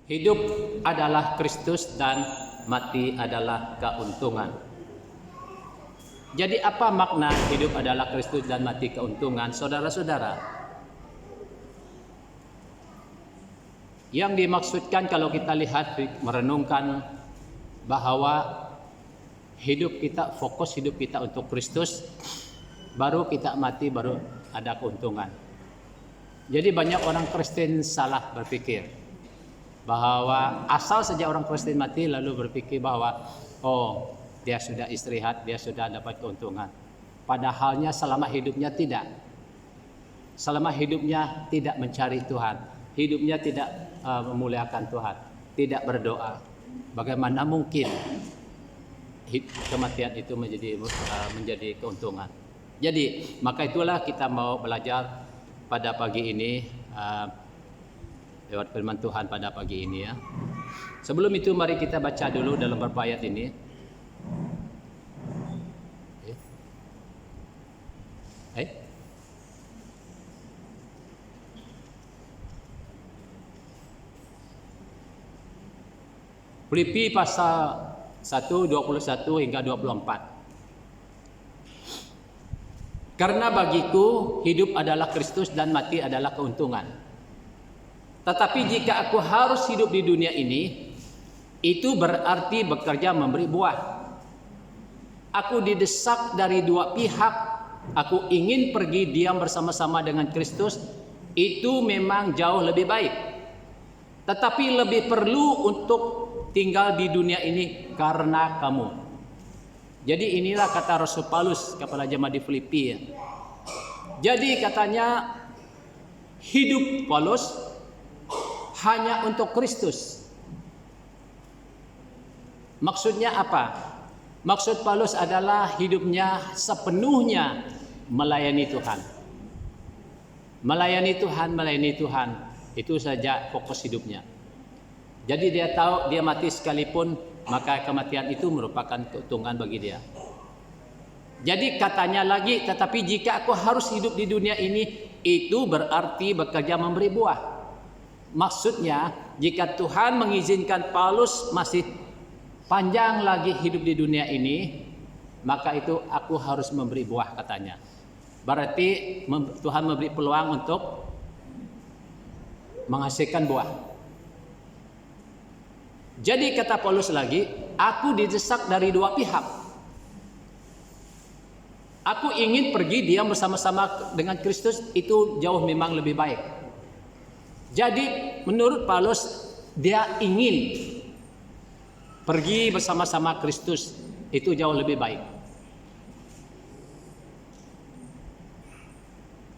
Hidup adalah Kristus dan mati adalah keuntungan. Jadi apa makna hidup adalah Kristus dan mati keuntungan, saudara-saudara? Yang dimaksudkan kalau kita lihat merenungkan bahwa fokus hidup kita untuk Kristus, baru kita mati, baru ada keuntungan. Jadi banyak orang Kristen salah berpikir bahwa asal saja orang Kristen mati lalu berpikir bahwa dia sudah istirahat, dia sudah dapat keuntungan. Padahalnya selama hidupnya tidak. Selama hidupnya tidak mencari Tuhan, hidupnya tidak memuliakan Tuhan, tidak berdoa. Bagaimana mungkin kematian itu menjadi keuntungan? Jadi maka itulah kita mau belajar pada pagi ini lewat firman Tuhan pada pagi ini ya. Sebelum itu mari kita baca dulu dalam beberapa ayat ini. Filipi pasal 1 21 hingga 24. Karena bagiku hidup adalah Kristus dan mati adalah keuntungan. Tetapi jika aku harus hidup di dunia ini, itu berarti bekerja memberi buah. Aku didesak dari dua pihak. Aku ingin pergi diam bersama-sama dengan Kristus. Itu memang jauh lebih baik. Tetapi lebih perlu untuk tinggal di dunia ini karena kamu. Jadi inilah kata Rasul Paulus kepada jemaat di Filipi. Jadi katanya hidup Paulus hanya untuk Kristus. Maksudnya apa? Maksud Paulus adalah hidupnya sepenuhnya melayani Tuhan. Melayani Tuhan. Itu saja fokus hidupnya. Jadi dia tahu dia mati sekalipun, maka kematian itu merupakan keuntungan bagi dia. Jadi katanya lagi, tetapi jika aku harus hidup di dunia ini, itu berarti bekerja memberi buah. Maksudnya, jika Tuhan mengizinkan Paulus masih panjang lagi hidup di dunia ini, maka itu aku harus memberi buah katanya. Berarti Tuhan memberi peluang untuk menghasilkan buah. Jadi kata Paulus lagi, aku didesak dari dua pihak. Aku ingin pergi diam bersama-sama dengan Kristus, itu jauh memang lebih baik. Jadi menurut Paulus dia ingin pergi bersama-sama Kristus, itu jauh lebih baik.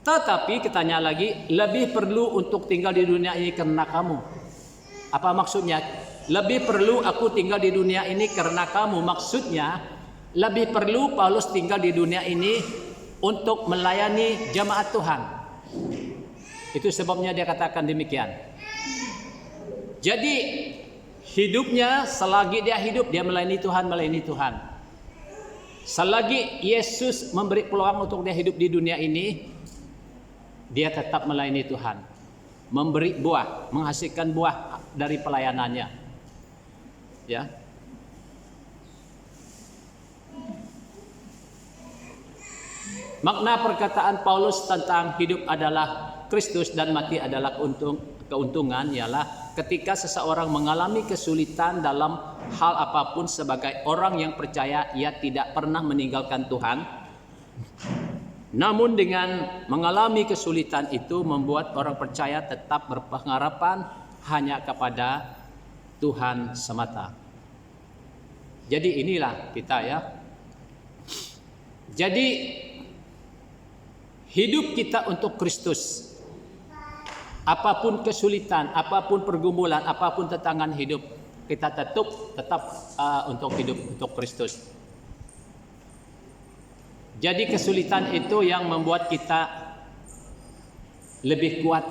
Tetapi katanya lagi, lebih perlu untuk tinggal di dunia ini karena kamu. Apa maksudnya? Lebih perlu aku tinggal di dunia ini karena kamu. Maksudnya lebih perlu Paulus tinggal di dunia ini untuk melayani jemaat Tuhan. Itu sebabnya dia katakan demikian. Jadi hidupnya selagi dia hidup, dia melayani Tuhan. Selagi Yesus memberi peluang untuk dia hidup di dunia ini, dia tetap melayani Tuhan, memberi buah, menghasilkan buah dari pelayanannya. Ya. Makna perkataan Paulus tentang hidup adalah Kristus dan mati adalah keuntungan ialah ketika seseorang mengalami kesulitan dalam hal apapun sebagai orang yang percaya, ia tidak pernah meninggalkan Tuhan. Namun dengan mengalami kesulitan itu membuat orang percaya tetap berpengharapan hanya kepada Tuhan semata. Jadi inilah kita ya. Jadi hidup kita untuk Kristus. Apapun kesulitan, apapun pergumulan, apapun tantangan hidup, kita tetap untuk hidup untuk Kristus. Jadi kesulitan itu yang membuat kita lebih kuat,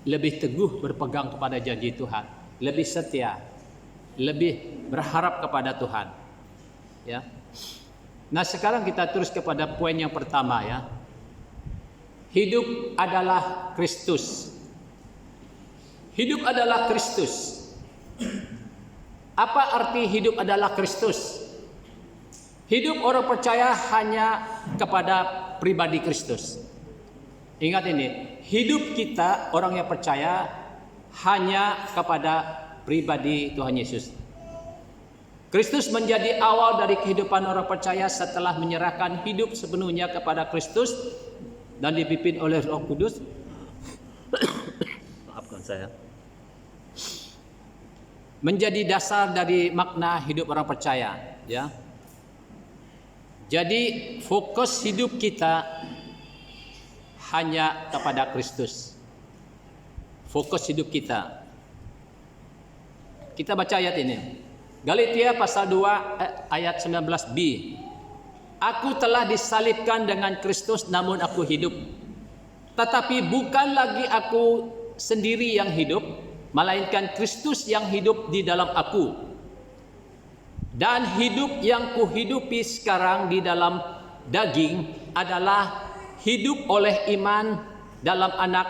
lebih teguh berpegang kepada janji Tuhan, lebih setia, lebih berharap kepada Tuhan. Ya. Nah, sekarang kita terus kepada poin yang pertama ya. Hidup adalah Kristus. Hidup adalah Kristus. Apa arti hidup adalah Kristus? Hidup orang percaya hanya kepada pribadi Kristus. Ingat ini, hidup kita orang yang percaya hanya kepada pribadi Tuhan Yesus. Kristus menjadi awal dari kehidupan orang percaya setelah menyerahkan hidup sepenuhnya kepada Kristus dan dipimpin oleh Roh Kudus. Maafkan saya. Menjadi dasar dari makna hidup orang percaya, ya. Jadi fokus hidup kita hanya kepada Kristus. Fokus hidup kita. Kita baca ayat ini. Galatia pasal 2 ayat 19b. Aku telah disalibkan dengan Kristus, namun aku hidup. Tetapi bukan lagi aku sendiri yang hidup, melainkan Kristus yang hidup di dalam aku. Dan hidup yang kuhidupi sekarang di dalam daging adalah hidup oleh iman dalam Anak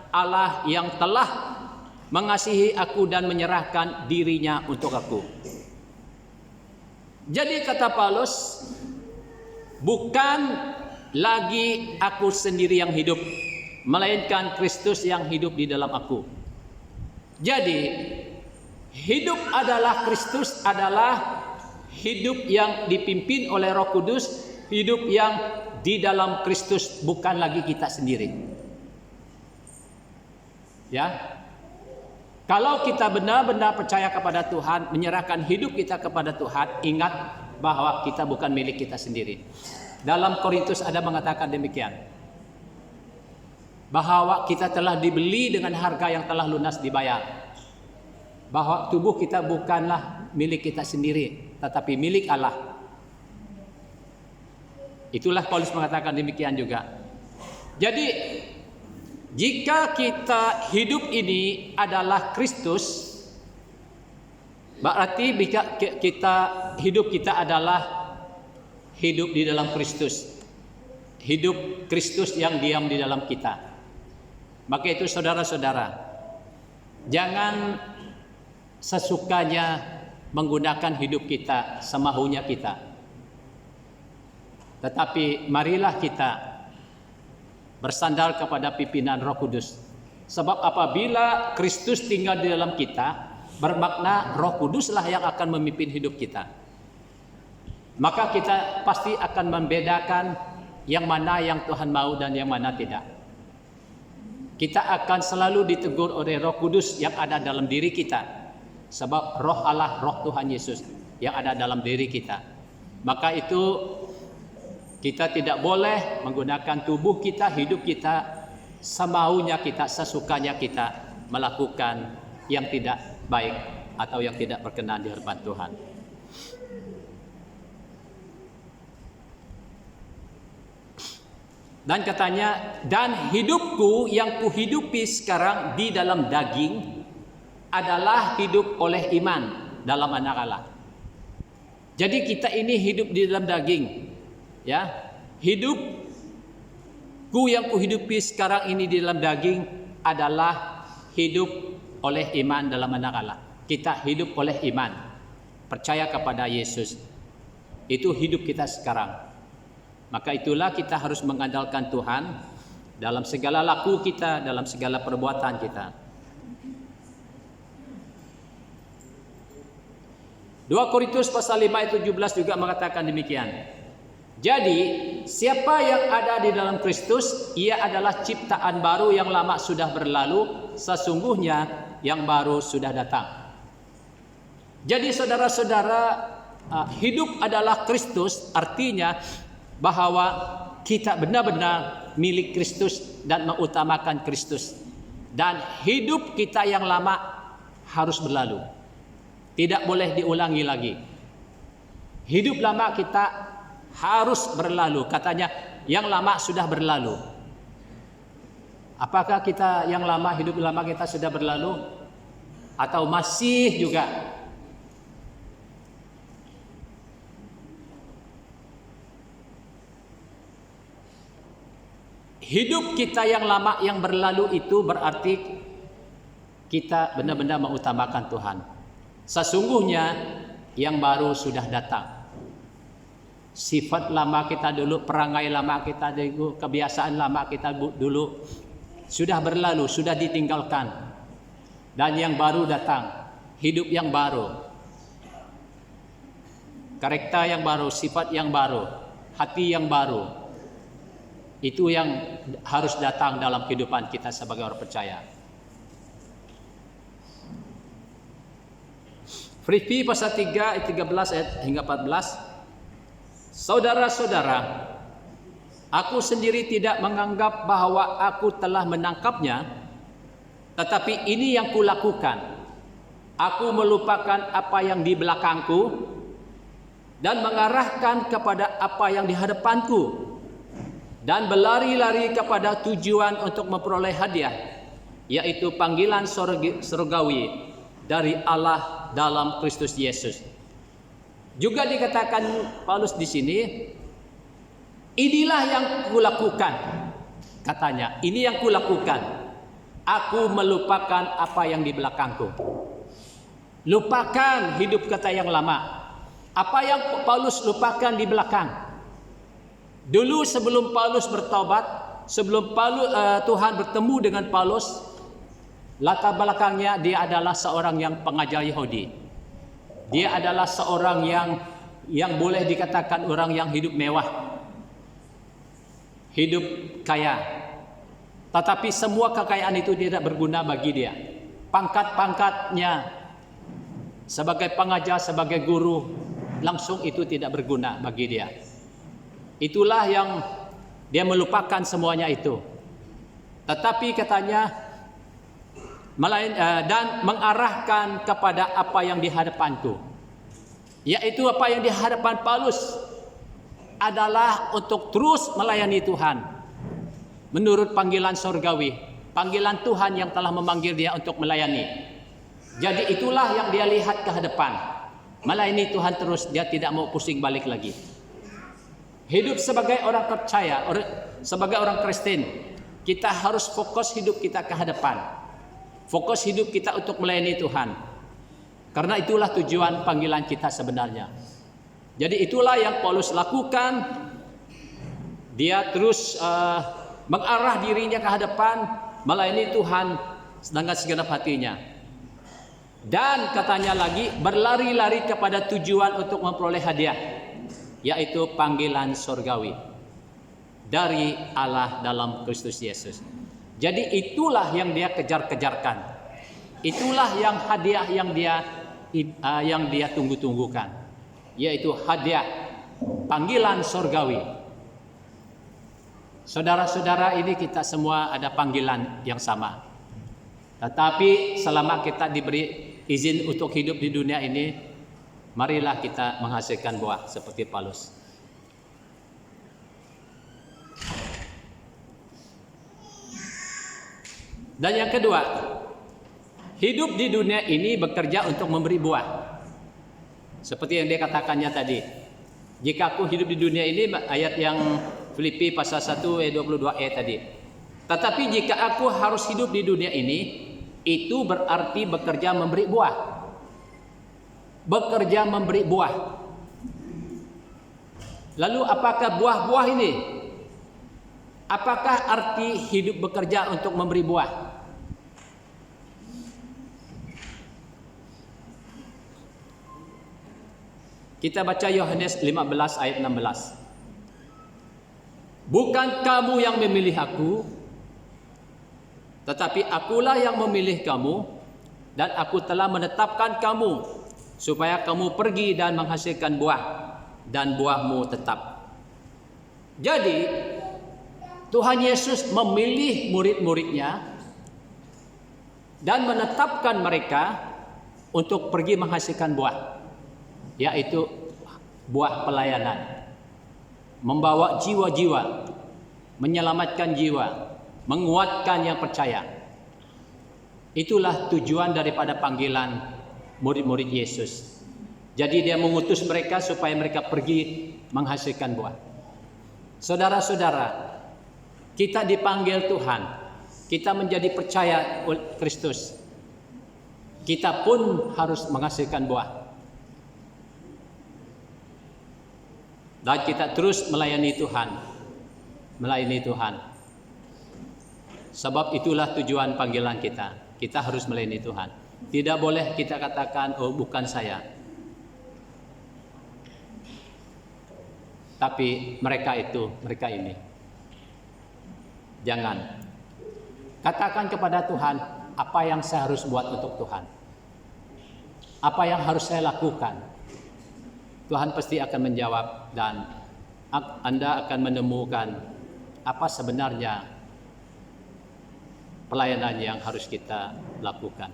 Allah yang telah mengasihi aku dan menyerahkan dirinya untuk aku. Jadi kata Paulus, bukan lagi aku sendiri yang hidup, melainkan Kristus yang hidup di dalam aku. Jadi hidup adalah Kristus, adalah hidup yang dipimpin oleh Roh Kudus, hidup yang di dalam Kristus, bukan lagi kita sendiri. Ya. Kalau kita benar-benar percaya kepada Tuhan, menyerahkan hidup kita kepada Tuhan, ingat bahwa kita bukan milik kita sendiri. Dalam Korintus ada mengatakan demikian, bahwa kita telah dibeli dengan harga yang telah lunas dibayar. Bahwa tubuh kita bukanlah milik kita sendiri, tetapi milik Allah. Itulah Paulus mengatakan demikian juga. Jadi jika kita hidup ini adalah Kristus, berarti hidup kita adalah hidup di dalam Kristus. Hidup Kristus yang diam di dalam kita. Maka itu saudara-saudara, jangan sesukanya menggunakan hidup kita semaunya kita. Tetapi marilah kita bersandar kepada pimpinan Roh Kudus. Sebab apabila Kristus tinggal di dalam kita, bermakna Roh Kuduslah yang akan memimpin hidup kita. Maka kita pasti akan membedakan yang mana yang Tuhan mau dan yang mana tidak. Kita akan selalu ditegur oleh Roh Kudus yang ada dalam diri kita. Sebab Roh Allah, Roh Tuhan Yesus yang ada dalam diri kita. Maka itu kita tidak boleh menggunakan tubuh kita, hidup kita semaunya kita, sesukanya kita melakukan yang tidak baik atau yang tidak berkenan di hadapan Tuhan. Dan katanya, dan hidupku yang kuhidupi sekarang di dalam daging adalah hidup oleh iman dalam Anak Allah. Jadi kita ini hidup di dalam daging. Ya, hidupku yang kuhidupi sekarang ini di dalam daging adalah hidup oleh iman dalam Anak Allah. Kita hidup oleh iman, percaya kepada Yesus. Itu hidup kita sekarang. Maka itulah kita harus mengandalkan Tuhan dalam segala laku kita, dalam segala perbuatan kita. 2 Korintus pasal 5 ayat 17 juga mengatakan demikian. Jadi, siapa yang ada di dalam Kristus, ia adalah ciptaan baru, yang lama sudah berlalu, sesungguhnya yang baru sudah datang. Jadi saudara-saudara, hidup adalah Kristus, artinya bahwa kita benar-benar milik Kristus dan mengutamakan Kristus. Dan hidup kita yang lama harus berlalu. Tidak boleh diulangi lagi. Hidup lama kita harus berlalu. Katanya yang lama sudah berlalu. Apakah kita yang lama, hidup lama kita sudah berlalu? Atau masih juga? Hidup kita yang lama yang berlalu itu berarti kita benar-benar mengutamakan Tuhan. Sesungguhnya yang baru sudah datang. Sifat lama kita dulu, perangai lama kita dulu, kebiasaan lama kita dulu sudah berlalu, sudah ditinggalkan. Dan yang baru datang, hidup yang baru, karakter yang baru, sifat yang baru, hati yang baru. Itu yang harus datang dalam kehidupan kita sebagai orang percaya. Filipi pasal 3 ayat 13 hingga 14. Saudara-saudara, aku sendiri tidak menganggap bahwa aku telah menangkapnya, tetapi ini yang kulakukan. Aku melupakan apa yang di belakangku dan mengarahkan kepada apa yang di hadapanku, dan berlari-lari kepada tujuan untuk memperoleh hadiah, yaitu panggilan surgawi dari Allah dalam Kristus Yesus. Juga dikatakan Paulus di sini, inilah yang kulakukan, katanya, ini yang kulakukan. Aku melupakan apa yang di belakangku. Lupakan hidup kata yang lama. Apa yang Paulus lupakan di belakang? Dulu sebelum Paulus bertobat, sebelum Tuhan bertemu dengan Paulus, latar belakangnya dia adalah seorang yang pengajar Yahudi. Dia adalah seorang yang boleh dikatakan orang yang hidup mewah, hidup kaya. Tetapi semua kekayaan itu tidak berguna bagi dia. Pangkat-pangkatnya sebagai pengajar, sebagai guru, langsung itu tidak berguna bagi dia. Itulah yang dia melupakan semuanya itu. Tetapi katanya dan mengarahkan kepada apa yang di hadapanku, yaitu apa yang di hadapan Paulus adalah untuk terus melayani Tuhan menurut panggilan surgawi, panggilan Tuhan yang telah memanggil dia untuk melayani. Jadi itulah yang dia lihat ke hadapan, melayani Tuhan terus, dia tidak mau pusing balik lagi. Hidup sebagai orang percaya, sebagai orang Kristen, kita harus fokus hidup kita ke hadapan. Fokus hidup kita untuk melayani Tuhan. Karena itulah tujuan panggilan kita sebenarnya. Jadi itulah yang Paulus lakukan. Dia terus mengarah dirinya ke hadapan, melayani Tuhan dengan segenap hatinya. Dan katanya lagi, berlari-lari kepada tujuan untuk memperoleh hadiah, yaitu panggilan surgawi dari Allah dalam Kristus Yesus. Jadi itulah yang dia kejar-kejarkan. Itulah yang hadiah yang dia tunggu-tunggukan, yaitu hadiah panggilan surgawi. Saudara-saudara, ini kita semua ada panggilan yang sama. Tetapi selama kita diberi izin untuk hidup di dunia ini, marilah kita menghasilkan buah seperti Paulus. Dan yang kedua, hidup di dunia ini bekerja untuk memberi buah. Seperti yang dia katakannya tadi. Jika aku hidup di dunia ini, ayat yang Filipi pasal 1 ayat 22 tadi. Tetapi jika aku harus hidup di dunia ini, itu berarti bekerja memberi buah. Bekerja memberi buah. Lalu apakah buah-buah ini? Apakah arti hidup bekerja untuk memberi buah? Kita baca Yohanes 15 ayat 16. Bukan kamu yang memilih aku, tetapi akulah yang memilih kamu, dan aku telah menetapkan kamu supaya kamu pergi dan menghasilkan buah, dan buahmu tetap. Jadi Tuhan Yesus memilih murid-muridnya dan menetapkan mereka untuk pergi menghasilkan buah, yaitu buah pelayanan, membawa jiwa-jiwa, menyelamatkan jiwa, menguatkan yang percaya. Itulah tujuan daripada panggilan murid-murid Yesus. Jadi dia mengutus mereka supaya mereka pergi menghasilkan buah. Saudara-saudara, kita dipanggil Tuhan, kita menjadi percaya oleh Kristus. kita pun harus menghasilkan buah. Dan kita terus melayani Tuhan. Melayani Tuhan. Sebab itulah tujuan panggilan kita. Kita harus melayani Tuhan. Tidak boleh kita katakan, oh bukan saya. Tapi mereka ini. Jangan. Katakan kepada Tuhan, apa yang saya harus buat untuk Tuhan? Apa yang harus saya lakukan? Tuhan pasti akan menjawab dan Anda akan menemukan apa sebenarnya pelayanan yang harus kita lakukan.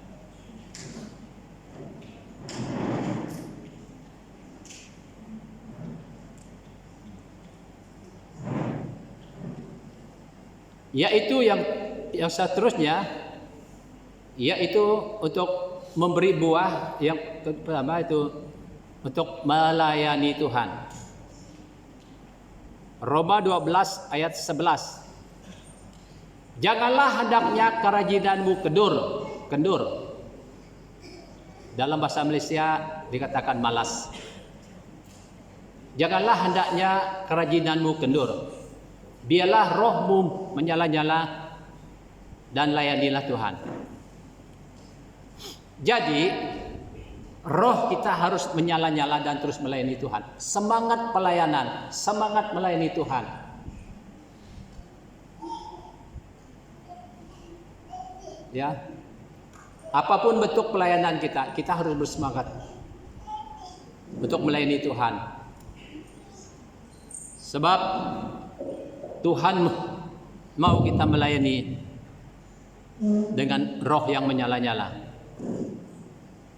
Yaitu yang seterusnya, yaitu untuk memberi buah. Yang pertama itu untuk melayani Tuhan. Roma 12 ayat 11. Janganlah hendaknya kerajinanmu kendur. Dalam bahasa Malaysia dikatakan malas. Janganlah hendaknya kerajinanmu kendur. Biarlah rohmu menyala-nyala dan layanilah Tuhan. Jadi roh kita harus menyala-nyala dan terus melayani Tuhan. Semangat pelayanan, semangat melayani Tuhan. Ya. Apapun bentuk pelayanan kita harus bersemangat untuk melayani Tuhan. Sebab Tuhan mau kita melayani dengan roh yang menyala-nyala,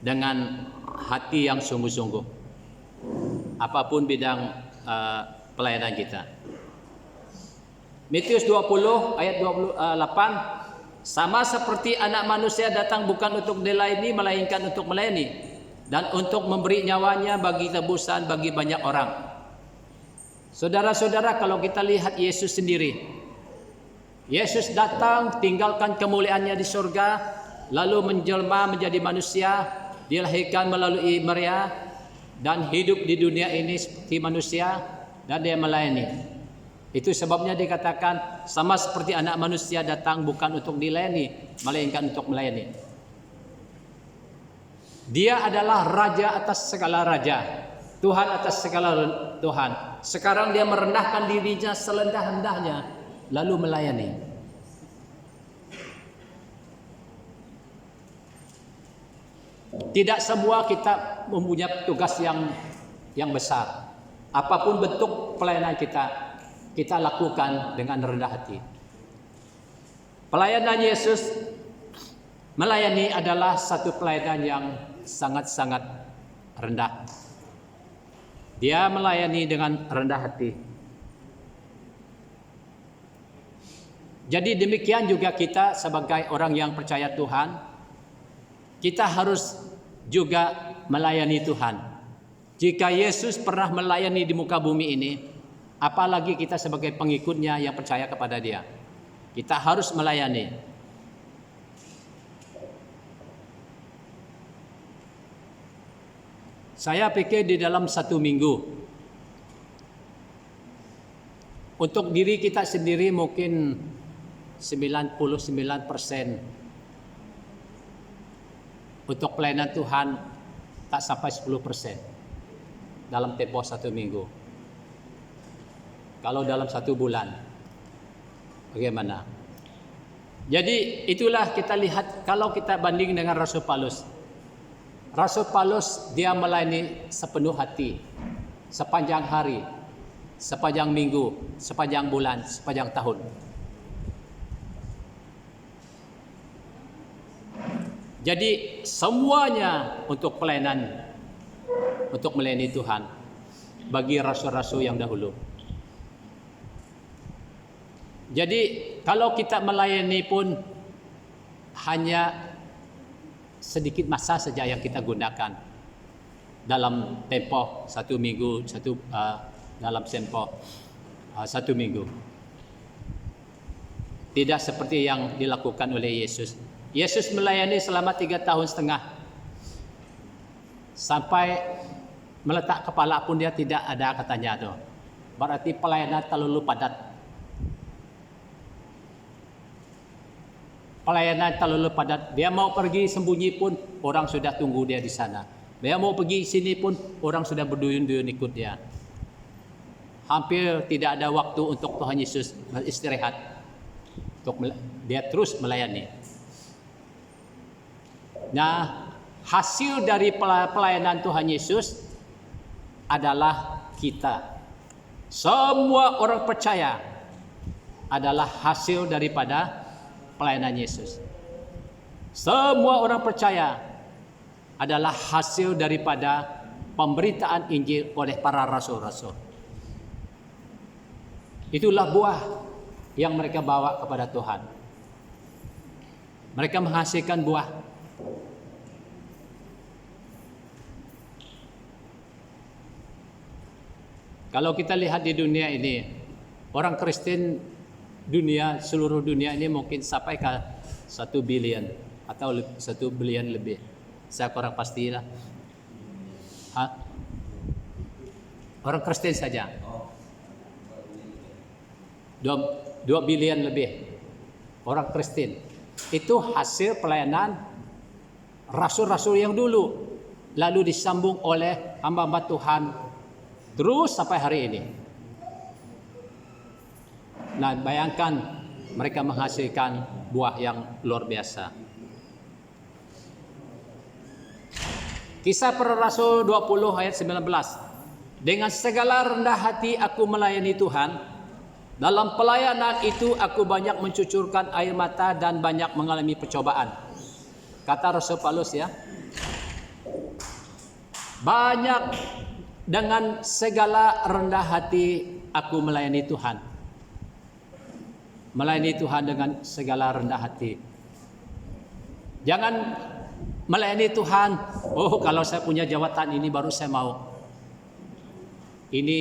dengan hati yang sungguh-sungguh. Apapun bidang pelayanan kita. Matius 20 ayat 28, sama seperti anak manusia datang bukan untuk dilayani melainkan untuk melayani dan untuk memberi nyawanya bagi tebusan bagi banyak orang. Saudara-saudara, kalau kita lihat Yesus sendiri, Yesus datang tinggalkan kemuliaannya di surga, lalu menjelma menjadi manusia, dilahirkan melalui Maria dan hidup di dunia ini seperti manusia dan dia melayani. Itu sebabnya dikatakan sama seperti anak manusia datang bukan untuk dilayani melainkan untuk melayani. Dia adalah raja atas segala raja, Tuhan atas segala Tuhan. Sekarang dia merendahkan dirinya serendah-rendahnya lalu melayani. Tidak semua kita mempunyai tugas yang besar. Apapun bentuk pelayanan kita lakukan dengan rendah hati. Pelayanan Yesus melayani adalah satu pelayanan yang sangat-sangat rendah. Dia melayani dengan rendah hati. Jadi demikian juga kita sebagai orang yang percaya Tuhan, kita harus juga melayani Tuhan. Jika Yesus pernah melayani di muka bumi ini, apalagi kita sebagai pengikutnya yang percaya kepada Dia. Kita harus melayani. Saya pikir di dalam satu minggu, untuk diri kita sendiri mungkin 99%. Untuk pelayanan Tuhan tak sampai 10% dalam tempoh satu minggu. Kalau dalam satu bulan, bagaimana? Jadi itulah kita lihat kalau kita banding dengan Rasul Paulus. Rasul Paulus dia melayani sepenuh hati, sepanjang hari, sepanjang minggu, sepanjang bulan, sepanjang tahun. Jadi semuanya untuk pelayanan, untuk melayani Tuhan bagi rasul-rasul yang dahulu. Jadi kalau kita melayani pun hanya sedikit masa saja yang kita gunakan dalam tempoh satu minggu, dalam tempoh satu minggu. Tidak seperti yang dilakukan oleh Yesus. Yesus melayani selama 3,5 tahun Sampai meletak kepala pun dia tidak ada katanya tuh. Berarti pelayanan terlalu padat. Pelayanan terlalu padat. Dia mau pergi sembunyi pun orang sudah tunggu dia di sana. Dia mau pergi sini pun orang sudah berduyun-duyun ikut dia. Hampir tidak ada waktu untuk Tuhan Yesus beristirahat. Dia terus melayani. Nah, hasil dari pelayanan Tuhan Yesus adalah kita. Semua orang percaya adalah hasil daripada pelayanan Yesus. Semua orang percaya adalah hasil daripada pemberitaan Injil oleh para rasul-rasul. Itulah buah yang mereka bawa kepada Tuhan. Mereka menghasilkan buah. Kalau kita lihat di dunia ini, orang Kristen dunia, seluruh dunia ini mungkin sampai ke 1 billion atau 1 billion lebih. Saya kurang pastilah. Orang Kristen saja. 2 billion lebih orang Kristen. Itu hasil pelayanan rasul-rasul yang dulu, lalu disambung oleh hamba-hamba Tuhan terus sampai hari ini. Nah, bayangkan mereka menghasilkan buah yang luar biasa. Kisah para Rasul 20 ayat 19. Dengan segala rendah hati aku melayani Tuhan. Dalam pelayanan itu aku banyak mencucurkan air mata dan banyak mengalami percobaan. Kata Rasul Paulus ya. Banyak dengan segala rendah hati aku melayani Tuhan. Melayani Tuhan dengan segala rendah hati. Jangan melayani Tuhan, oh kalau saya punya jabatan ini baru saya mau. Ini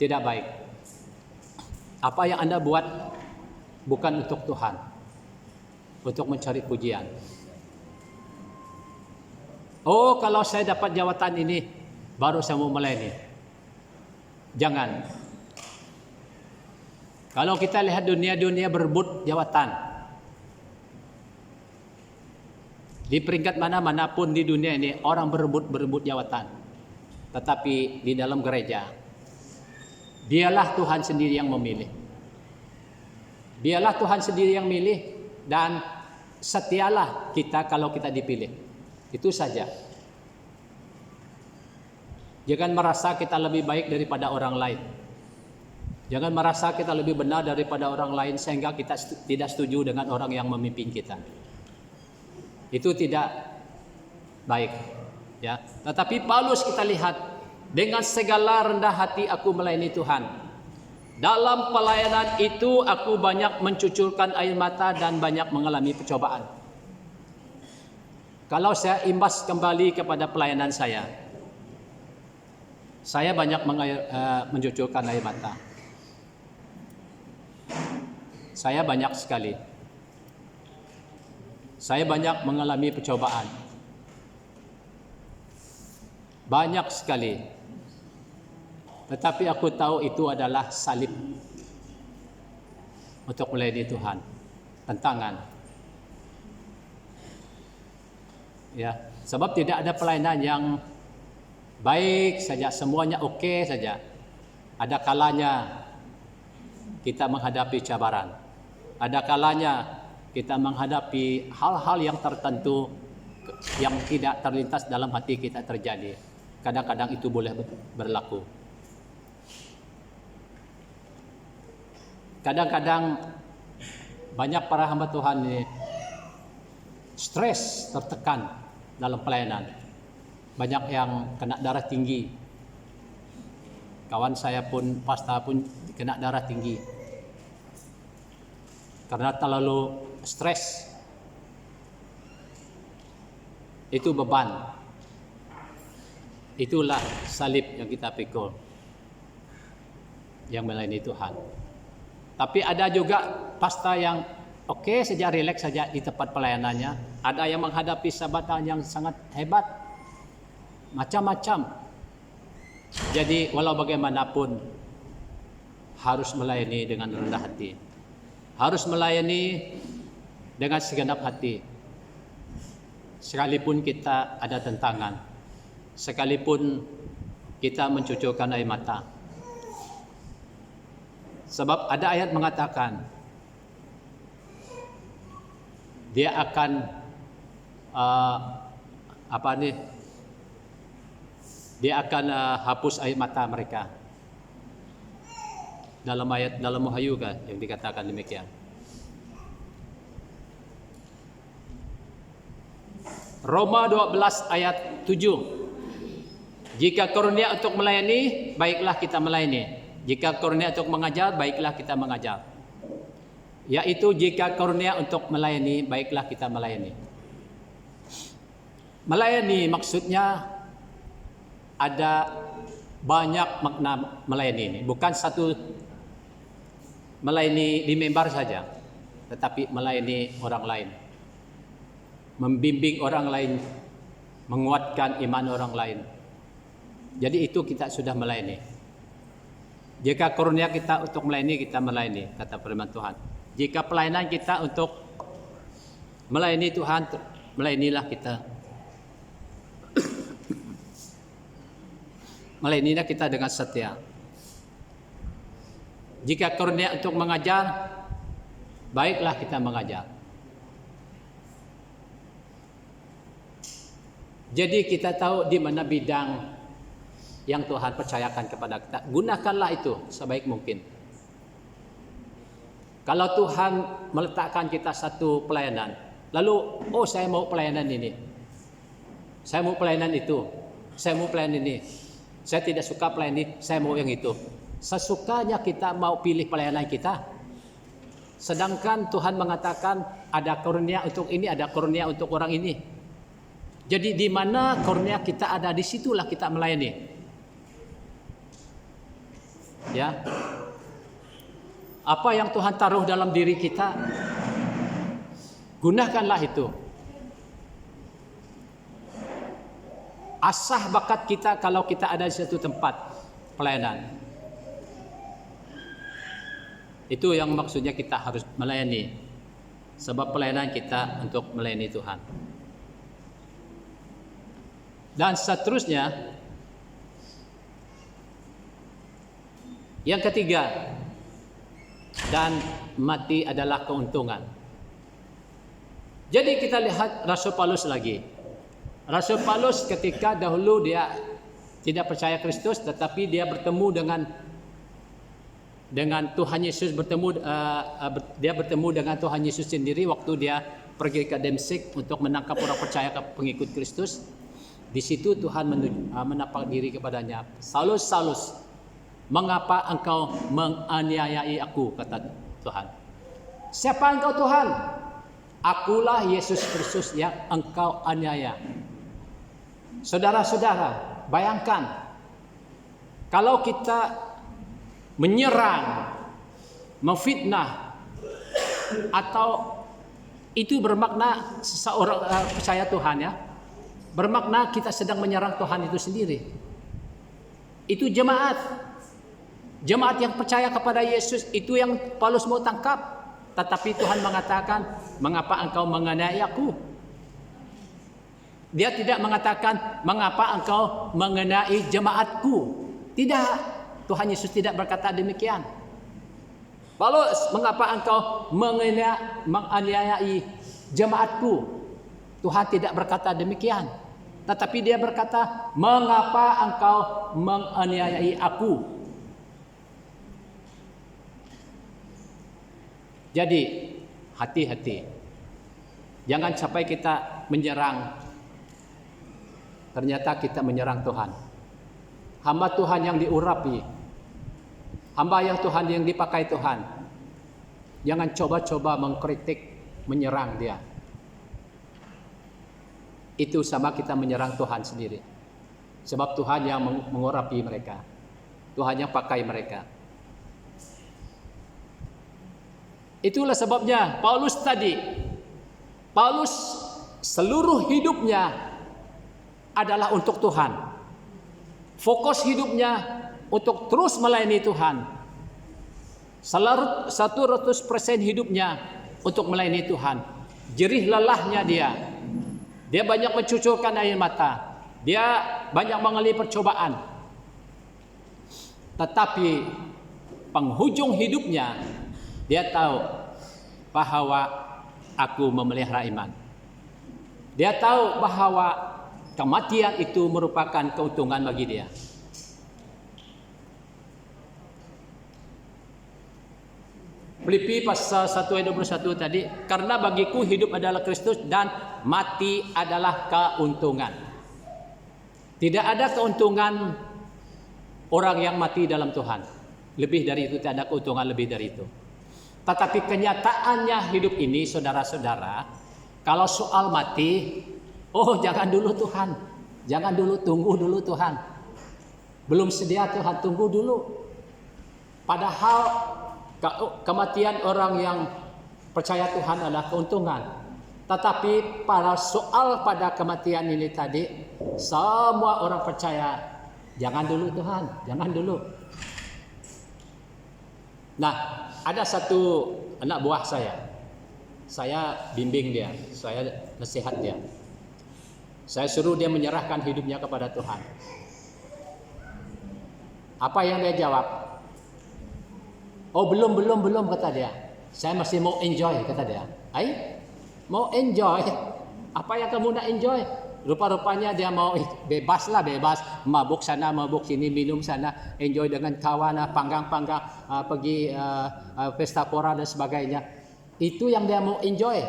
tidak baik. Apa yang Anda buat bukan untuk Tuhan, untuk mencari pujian. Oh kalau saya dapat jabatan ini baru saya mau melayani. Jangan. Kalau kita lihat dunia berebut jabatan. Di peringkat manapun di dunia ini orang berebut jabatan. Tetapi di dalam gereja, dialah Tuhan sendiri yang memilih. Dialah Tuhan sendiri yang milih dan setialah kita kalau kita dipilih. Itu saja. Jangan merasa kita lebih baik daripada orang lain. Jangan merasa kita lebih benar daripada orang lain sehingga kita tidak setuju dengan orang yang memimpin kita. Itu tidak baik, ya. Tetapi Paulus kita lihat dengan segala rendah hati aku melayani Tuhan. Dalam pelayanan itu aku banyak mencucurkan air mata dan banyak mengalami percobaan. Kalau saya imbas kembali kepada pelayanan saya banyak mencucurkan air mata. Saya banyak sekali. Saya banyak mengalami percobaan. Banyak sekali. Tetapi aku tahu itu adalah salib untuk melayani Tuhan. Tantangan. Ya, sebab tidak ada pelayanan yang baik saja, semuanya oke saja. Ada kalanya kita menghadapi cabaran. Ada kalanya kita menghadapi hal-hal yang tertentu yang tidak terlintas dalam hati kita terjadi. Kadang-kadang itu boleh berlaku. Kadang-kadang banyak para hamba Tuhan ini stres, tertekan dalam pelayanan. Banyak yang kena darah tinggi. Kawan saya pun, pastor pun kena darah tinggi. Karena terlalu stres. Itu beban. Itulah salib yang kita pikul. Yang melayani Tuhan. Tapi ada juga pastor yang oke saja, rileks saja di tempat pelayanannya. Ada yang menghadapi sabatan yang sangat hebat. macam-macam. Jadi walau bagaimanapun harus melayani dengan rendah hati. Harus melayani dengan segenap hati. Sekalipun kita ada tentangan, sekalipun kita mencucurkan air mata. Sebab ada ayat mengatakan dia akan dia akan hapus air mata mereka. Dalam ayat dalam Wahyu kan yang dikatakan demikian. Roma 12 ayat 7. Jika karunia untuk melayani, baiklah kita melayani. Jika karunia untuk mengajar, baiklah kita mengajar. Yaitu jika karunia untuk melayani, baiklah kita melayani. Melayani maksudnya ada banyak makna melayani ini. Bukan satu melayani di mimbar saja, tetapi melayani orang lain. Membimbing orang lain, menguatkan iman orang lain. Jadi itu kita sudah melayani. Jika karunia kita untuk melayani, kita melayani, kata firman Tuhan. Jika pelayanan kita untuk melayani Tuhan, melayanilah kita. Melayanilah kita dengan setia. Jika karunia untuk mengajar, baiklah kita mengajar. Jadi kita tahu di mana bidang yang Tuhan percayakan kepada kita. Gunakanlah itu sebaik mungkin. Kalau Tuhan meletakkan kita satu pelayanan, lalu saya mau pelayanan ini, saya mau pelayanan itu, saya mau pelayanan ini, saya tidak suka pelayanan ini, saya mau yang itu. Sesukanya kita mau pilih pelayanan kita. Sedangkan Tuhan mengatakan ada karunia untuk ini, ada karunia untuk orang ini. Jadi di mana karunia kita ada, disitulah kita melayani. Ya, apa yang Tuhan taruh dalam diri kita, gunakanlah itu. Asah bakat kita kalau kita ada di satu tempat pelayanan. Itu yang maksudnya kita harus melayani. Sebab pelayanan kita untuk melayani Tuhan. Dan seterusnya, yang ketiga, dan mati adalah keuntungan. Jadi kita lihat Rasul Paulus lagi. Rasul Paulus ketika dahulu dia tidak percaya Kristus, tetapi dia bertemu dengan Tuhan Yesus, dia bertemu dengan Tuhan Yesus sendiri waktu dia pergi ke Damsyik untuk menangkap orang percaya pengikut Kristus. Di situ Tuhan menampak diri kepadanya. Saulus, Saulus, mengapa engkau menganiayai aku, kata Tuhan. Siapa engkau Tuhan? Akulah Yesus Kristus yang engkau aniaya. Saudara-saudara, bayangkan kalau kita menyerang, memfitnah, atau itu bermakna seseorang percaya Tuhan, ya, bermakna kita sedang menyerang Tuhan itu sendiri. Itu jemaat yang percaya kepada Yesus, itu yang Paulus mau tangkap. Tetapi Tuhan mengatakan, mengapa engkau menganiaya aku? Dia tidak mengatakan, mengapa engkau mengenai jemaatku? Tidak, Tuhan Yesus tidak berkata demikian. Paulus, mengapa engkau menganiayai jemaatku? Tuhan tidak berkata demikian. Tetapi dia berkata, mengapa engkau menganiayai aku? Jadi, hati-hati. Jangan sampai kita menyerang. Ternyata kita menyerang Tuhan. Hamba Tuhan yang diurapi. Hamba yang Tuhan yang dipakai Tuhan. Jangan coba-coba mengkritik, menyerang dia. Itu sama kita menyerang Tuhan sendiri. Sebab Tuhan yang mengurapi mereka. Tuhan yang pakai mereka. Itulah sebabnya Paulus seluruh hidupnya adalah untuk Tuhan. Fokus hidupnya untuk terus melayani Tuhan. 100% hidupnya untuk melayani Tuhan. Jerih lelahnya dia. Dia banyak mencucurkan air mata. Dia banyak mengalami percobaan. Tetapi penghujung hidupnya dia tahu bahwa aku memelihara iman. Dia tahu bahwa kematian itu merupakan keuntungan bagi dia. Filipi pasal 1 ayat 21 tadi, karena bagiku hidup adalah Kristus dan mati adalah keuntungan. Tidak ada keuntungan orang yang mati dalam Tuhan. Lebih dari itu, tidak ada keuntungan lebih dari itu. Tetapi kenyataannya hidup ini, saudara-saudara, kalau soal mati, oh jangan dulu Tuhan. Jangan dulu, tunggu dulu Tuhan. Belum sedia Tuhan, tunggu dulu. Padahal kematian orang yang percaya Tuhan adalah keuntungan. Tetapi pada kematian ini tadi, semua orang percaya, jangan dulu Tuhan, jangan dulu. Nah, ada satu anak buah saya bimbing dia, saya nasihat dia. Saya suruh dia menyerahkan hidupnya kepada Tuhan. Apa yang dia jawab? Oh belum kata dia. Saya masih mau enjoy kata dia. Mau enjoy? Apa yang kamu nak enjoy? Rupa-rupanya dia mau bebas, mabuk sana, mabuk sini, minum sana, enjoy dengan kawan, panggang-panggang, pergi pesta pora dan sebagainya. Itu yang dia mau enjoy.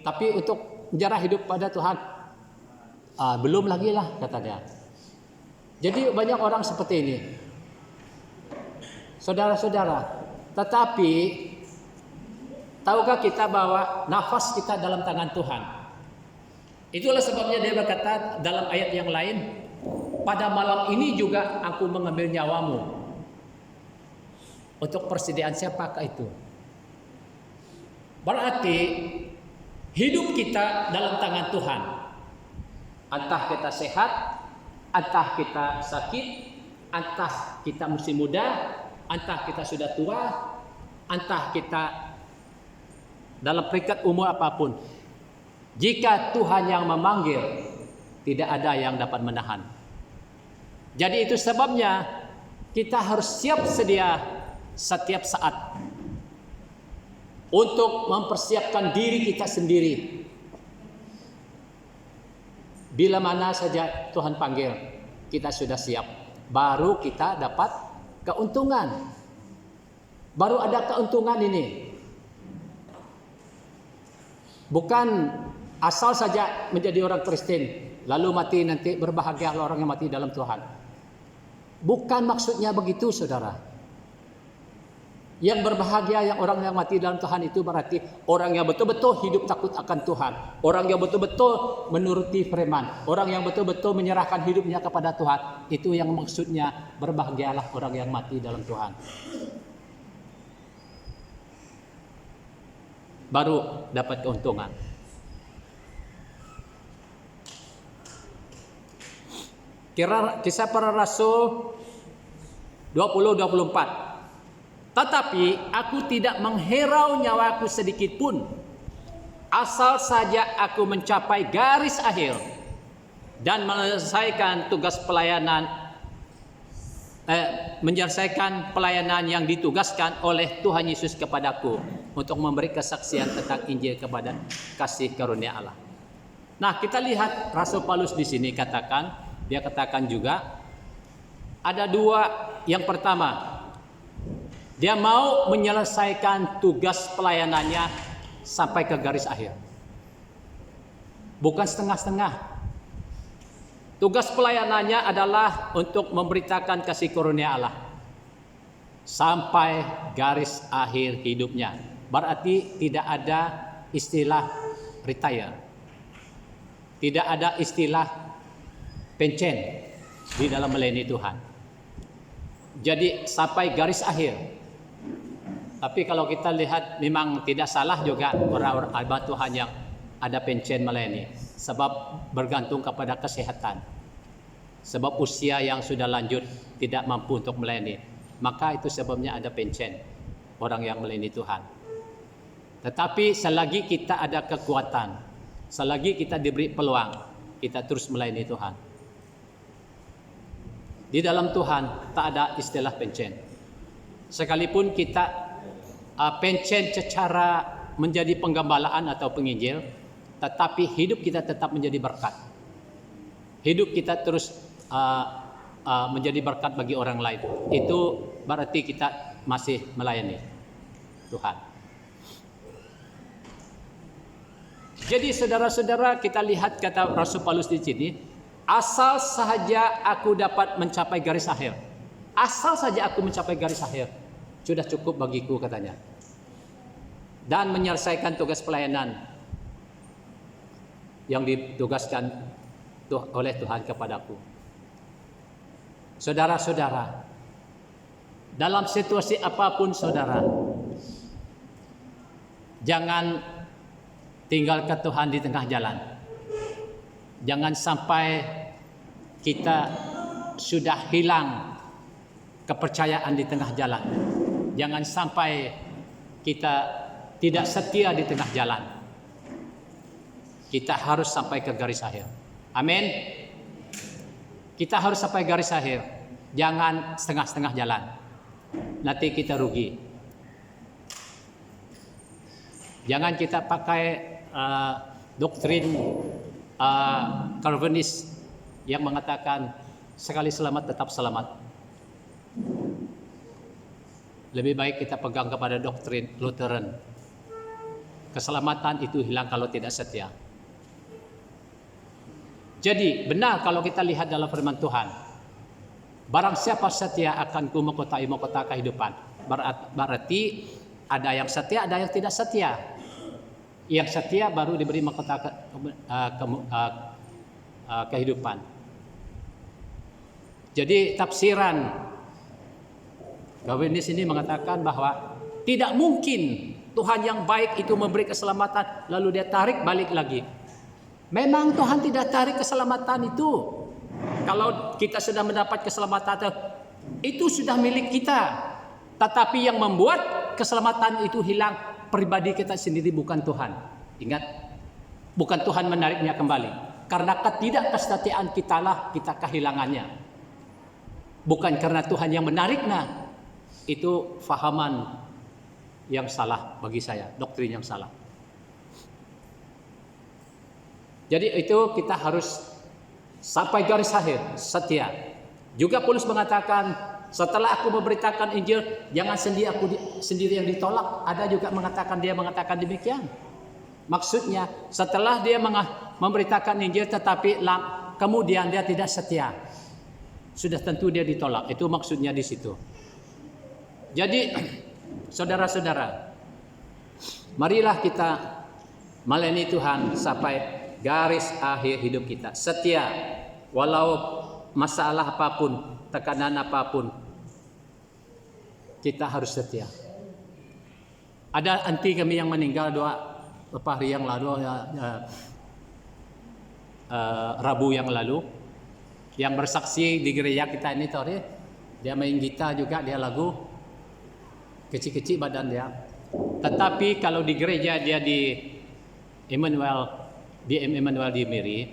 Tapi untuk menjarah hidup pada Tuhan, belum lagi lah kata dia. Jadi banyak orang seperti ini. Saudara-saudara, tetapi tahukah kita bahwa nafas kita dalam tangan Tuhan? Itulah sebabnya dia berkata dalam ayat yang lain, pada malam ini juga aku mengambil nyawamu. Untuk persediaan siapakah itu? Berarti hidup kita dalam tangan Tuhan. Entah kita sehat, entah kita sakit, entah kita masih muda, entah kita sudah tua, entah kita dalam peringkat umur apapun. Jika Tuhan yang memanggil, tidak ada yang dapat menahan. Jadi itu sebabnya kita harus siap sedia setiap saat untuk mempersiapkan diri kita sendiri. Bila mana saja Tuhan panggil, kita sudah siap. Baru kita dapat keuntungan. Baru ada keuntungan ini. Bukan asal saja menjadi orang Kristen lalu mati nanti berbahagialah orang yang mati dalam Tuhan. Bukan maksudnya begitu, saudara. Yang berbahagia yang orang yang mati dalam Tuhan itu berarti orang yang betul-betul hidup takut akan Tuhan, orang yang betul-betul menuruti firman, orang yang betul-betul menyerahkan hidupnya kepada Tuhan. Itu yang maksudnya berbahagialah orang yang mati dalam Tuhan. Baru dapat keuntungan. Kisah para Rasul 20-24. Tetapi aku tidak mengherau nyawaku sedikit pun, asal saja aku mencapai garis akhir dan menyelesaikan pelayanan yang ditugaskan oleh Tuhan Yesus kepadaku untuk memberi kesaksian tentang Injil kepada kasih karunia Allah. Nah, kita lihat Rasul Paulus di sini dia katakan juga ada dua. Yang pertama, dia mau menyelesaikan tugas pelayanannya sampai ke garis akhir. Bukan setengah-setengah. Tugas pelayanannya adalah untuk memberitakan kasih karunia Allah sampai garis akhir hidupnya. Berarti tidak ada istilah retire. Tidak ada istilah pensiun di dalam melayani Tuhan. Jadi sampai garis akhir. Tapi kalau kita lihat memang tidak salah juga orang-orang hamba Tuhan yang ada pencen melayani, sebab bergantung kepada kesehatan, sebab usia yang sudah lanjut tidak mampu untuk melayani, maka itu sebabnya ada pencen orang yang melayani Tuhan. Tetapi selagi kita ada kekuatan, selagi kita diberi peluang, kita terus melayani Tuhan. Di dalam Tuhan tak ada istilah pencen. Sekalipun kita pencen secara menjadi penggembalaan atau penginjil, tetapi hidup kita tetap menjadi berkat. Hidup kita terus menjadi berkat bagi orang lain. Itu berarti kita masih melayani Tuhan. Jadi saudara-saudara, kita lihat kata Rasul Paulus di sini, asal saja aku dapat mencapai garis akhir. Asal saja aku mencapai garis akhir, sudah cukup bagiku katanya. Dan menyelesaikan tugas pelayanan yang ditugaskan oleh Tuhan kepadaku. Saudara-saudara, dalam situasi apapun saudara, jangan tinggalkan Tuhan di tengah jalan. Jangan sampai kita sudah hilang kepercayaan di tengah jalan. Jangan sampai kita tidak setia di tengah jalan. Kita harus sampai ke garis akhir. Amin. Kita harus sampai garis akhir. Jangan setengah-setengah jalan. Nanti kita rugi. Jangan kita pakai doktrin Calvinis yang mengatakan sekali selamat tetap selamat. Lebih baik kita pegang kepada doktrin Lutheran. Keselamatan itu hilang kalau tidak setia. Jadi benar kalau kita lihat dalam firman Tuhan, barang siapa setia akan ku mahkotai mahkota kehidupan. Berarti ada yang setia, ada yang tidak setia. Yang setia baru diberi mahkota kehidupan. Jadi tafsiran Calvinis ini mengatakan bahwa tidak mungkin Tuhan yang baik itu memberi keselamatan lalu dia tarik balik lagi. Memang Tuhan tidak tarik keselamatan itu. Kalau kita sudah mendapat keselamatan itu sudah milik kita. Tetapi yang membuat keselamatan itu hilang pribadi kita sendiri, bukan Tuhan. Ingat, bukan Tuhan menariknya kembali. Karena ketidakkesetiaan kitalah kita kehilangannya. Bukan karena Tuhan yang menariknya. Itu fahaman yang salah bagi saya, doktrin yang salah. Jadi itu kita harus sampai garis akhir, setia. Juga Paulus mengatakan, setelah aku memberitakan Injil, jangan sendiri yang ditolak. Ada juga dia mengatakan demikian. Maksudnya, setelah dia memberitakan Injil, tetapi kemudian dia tidak setia, sudah tentu dia ditolak. Itu maksudnya di situ. Jadi, saudara-saudara, marilah kita melayani Tuhan sampai garis akhir hidup kita. Setia, walau masalah apapun, tekanan apapun, kita harus setia. Ada anti kami yang meninggal beberapa hari yang lalu, Rabu yang lalu, yang bersaksi di gereja kita ini, dia main gitar juga, dia lagu. Kecil-kecil badan dia. Tetapi kalau di gereja dia di Emmanuel di Miri,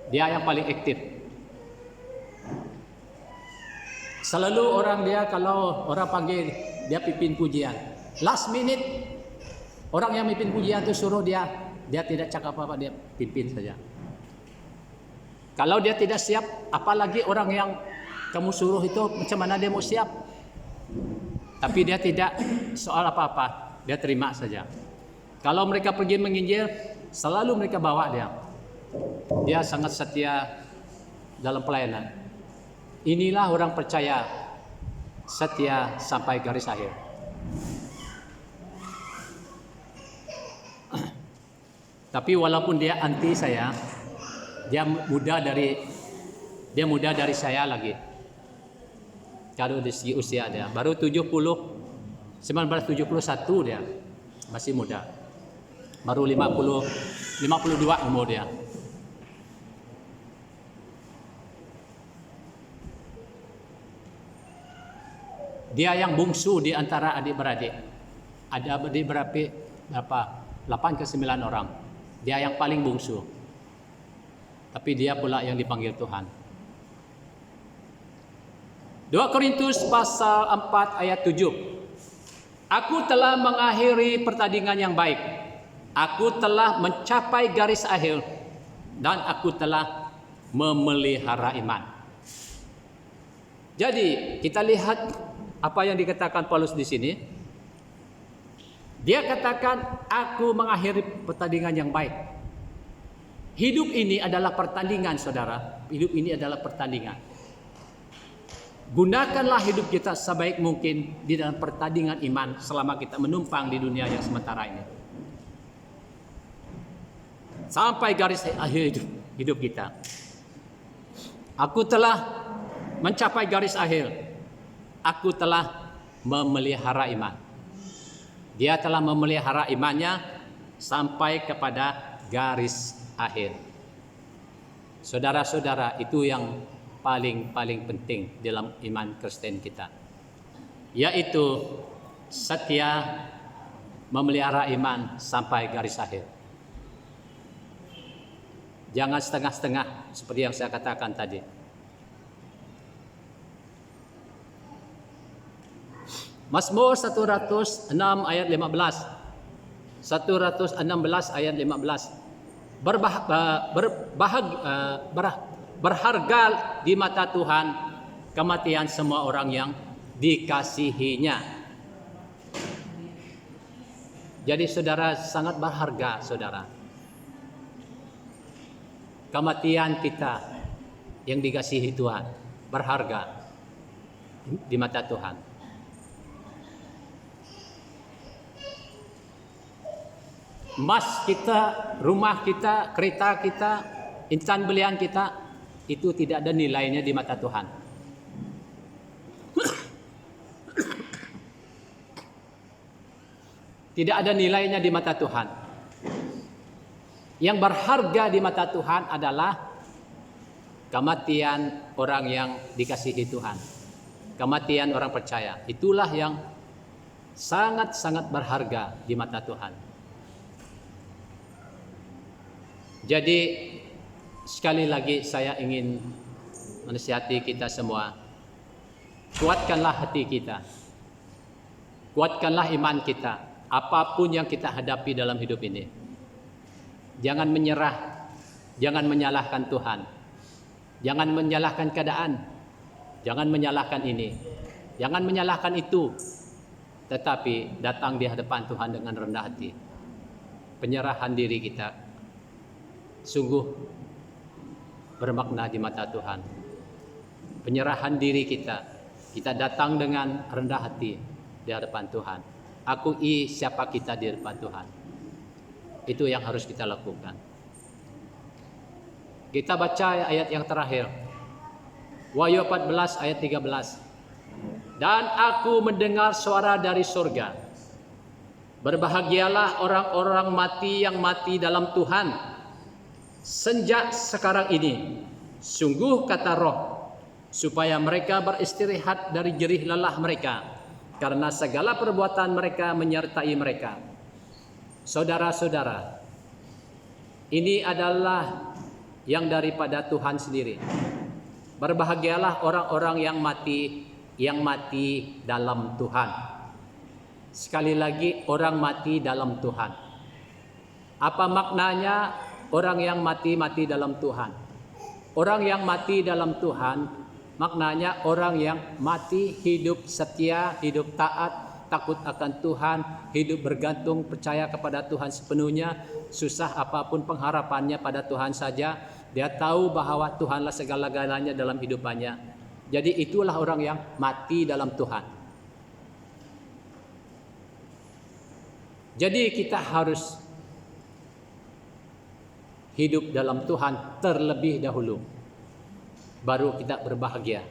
dia yang paling aktif. Selalu kalau orang panggil, dia pimpin pujian. Last minute, orang yang pimpin pujian itu suruh dia tidak cakap apa-apa, dia pimpin saja. Kalau dia tidak siap, apalagi orang yang kamu suruh itu, macam mana dia mau siap? Tapi dia tidak soal apa-apa, dia terima saja. Kalau mereka pergi menginjil, selalu mereka bawa dia. Dia sangat setia dalam pelayanan. Inilah orang percaya, setia sampai garis akhir. Tapi walaupun dia anti saya, dia muda dari saya lagi. Kalau di segi usia dia baru 1971 dia masih muda, baru 50 52 umur dia. Dia yang bungsu di antara adik-beradik. Ada adik-beradik berapa? 8 ke 9 orang. Dia yang paling bungsu. Tapi dia pula yang dipanggil Tuhan. 2 Korintus pasal 4 ayat 7. Aku telah mengakhiri pertandingan yang baik. Aku telah mencapai garis akhir. Dan aku telah memelihara iman. Jadi kita lihat apa yang dikatakan Paulus di sini. Dia katakan, aku mengakhiri pertandingan yang baik. Hidup ini adalah pertandingan, saudara. Hidup ini adalah pertandingan. Gunakanlah hidup kita sebaik mungkin di dalam pertandingan iman selama kita menumpang di dunia yang sementara ini. Sampai garis akhir hidup kita. Aku telah mencapai garis akhir. Aku telah memelihara iman. Dia telah memelihara imannya sampai kepada garis akhir. Saudara-saudara, itu yang paling penting dalam iman Kristen kita, yaitu setia memelihara iman sampai garis akhir. Jangan setengah-setengah seperti yang saya katakan tadi. Mazmur 106 ayat 15. 116 ayat 15. Berharga di mata Tuhan kematian semua orang yang dikasihinya. Jadi saudara, sangat berharga, saudara. Kematian kita yang dikasihi Tuhan berharga di mata Tuhan. Emas kita, rumah kita, kereta kita, insan belian kita, itu tidak ada nilainya di mata Tuhan. Tidak ada nilainya di mata Tuhan. Yang berharga di mata Tuhan adalah kematian orang yang dikasihi Tuhan. Kematian orang percaya. Itulah yang sangat-sangat berharga di mata Tuhan. Jadi sekali lagi saya ingin menasihati kita semua. Kuatkanlah hati kita. Kuatkanlah iman kita. Apapun yang kita hadapi dalam hidup ini. Jangan menyerah. Jangan menyalahkan Tuhan. Jangan menyalahkan keadaan. Jangan menyalahkan ini. Jangan menyalahkan itu. Tetapi datang di hadapan Tuhan dengan rendah hati. Penyerahan diri kita sungguh bermakna di mata Tuhan. Penyerahan diri kita datang dengan rendah hati di hadapan Tuhan. Akui siapa kita di hadapan Tuhan. Itu yang harus kita lakukan. Kita baca ayat yang terakhir. Wahyu 14 ayat 13. Dan aku mendengar suara dari surga. Berbahagialah orang-orang mati yang mati dalam Tuhan sejak sekarang ini. Sungguh kata Roh, supaya mereka beristirahat dari jerih lelah mereka, karena segala perbuatan mereka menyertai mereka. Saudara-saudara, ini adalah yang daripada Tuhan sendiri. Berbahagialah orang-orang yang mati dalam Tuhan. Sekali lagi, orang mati dalam Tuhan. Apa maknanya orang yang mati dalam Tuhan? Orang yang mati dalam Tuhan maknanya orang yang mati hidup setia, hidup taat, takut akan Tuhan, hidup bergantung percaya kepada Tuhan sepenuhnya, susah apapun pengharapannya pada Tuhan saja. Dia tahu bahwa Tuhanlah segala-galanya dalam hidupannya. Jadi itulah orang yang mati dalam Tuhan. Jadi kita harus hidup dalam Tuhan terlebih dahulu, baru kita berbahagia.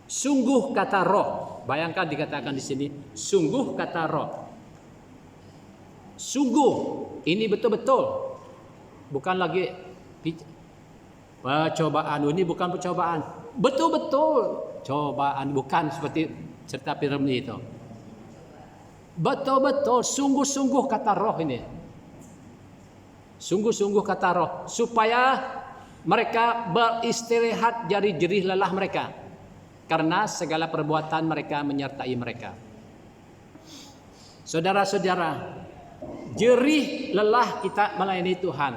Sungguh kata Roh, bayangkan dikatakan di sini, sungguh kata Roh, Sungguh ini betul-betul bukan lagi percobaan. Ini bukan percobaan, betul-betul cobaan, bukan seperti cerita Firaun itu. Betul-betul sungguh-sungguh kata roh ini. Sungguh-sungguh kata roh supaya mereka beristirahat dari jerih lelah mereka, karena segala perbuatan mereka menyertai mereka. Saudara-saudara, jerih lelah kita melayani Tuhan,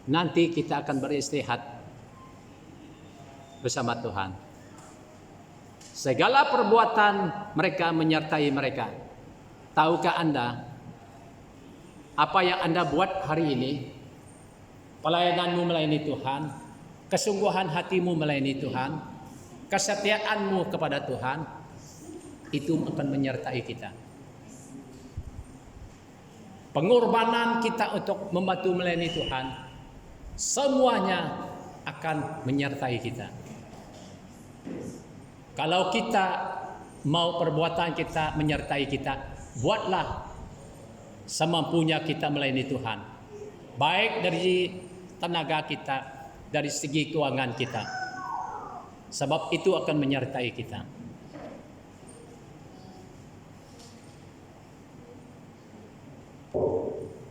nanti kita akan beristirahat bersama Tuhan. Segala perbuatan mereka menyertai mereka. Tahukah Anda apa yang Anda buat hari ini? Pelayananmu melayani Tuhan, kesungguhan hatimu melayani Tuhan, kesetiaanmu kepada Tuhan, itu akan menyertai kita. Pengorbanan kita untuk membantu melayani Tuhan, semuanya akan menyertai kita. Kalau kita mau perbuatan kita menyertai kita, buatlah semampunya kita melayani Tuhan. Baik dari tenaga kita, dari segi keuangan kita. Sebab itu akan menyertai kita.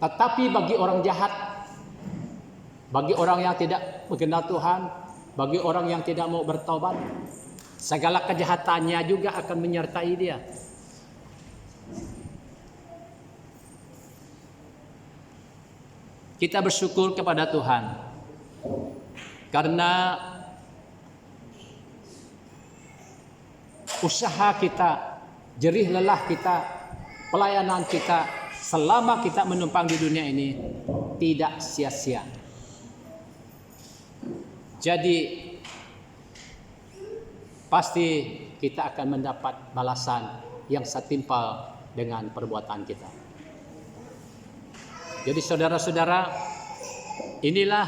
Tetapi bagi orang jahat, bagi orang yang tidak mengenal Tuhan, bagi orang yang tidak mau bertaubat, segala kejahatannya juga akan menyertai dia. Kita bersyukur kepada Tuhan karena usaha kita, jerih lelah kita, pelayanan kita selama kita menumpang di dunia ini tidak sia-sia. Jadi pasti kita akan mendapat balasan yang setimpal dengan perbuatan kita. Jadi saudara-saudara, inilah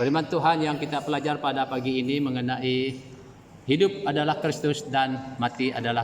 firman Tuhan yang kita pelajari pada pagi ini mengenai hidup adalah Kristus dan mati adalah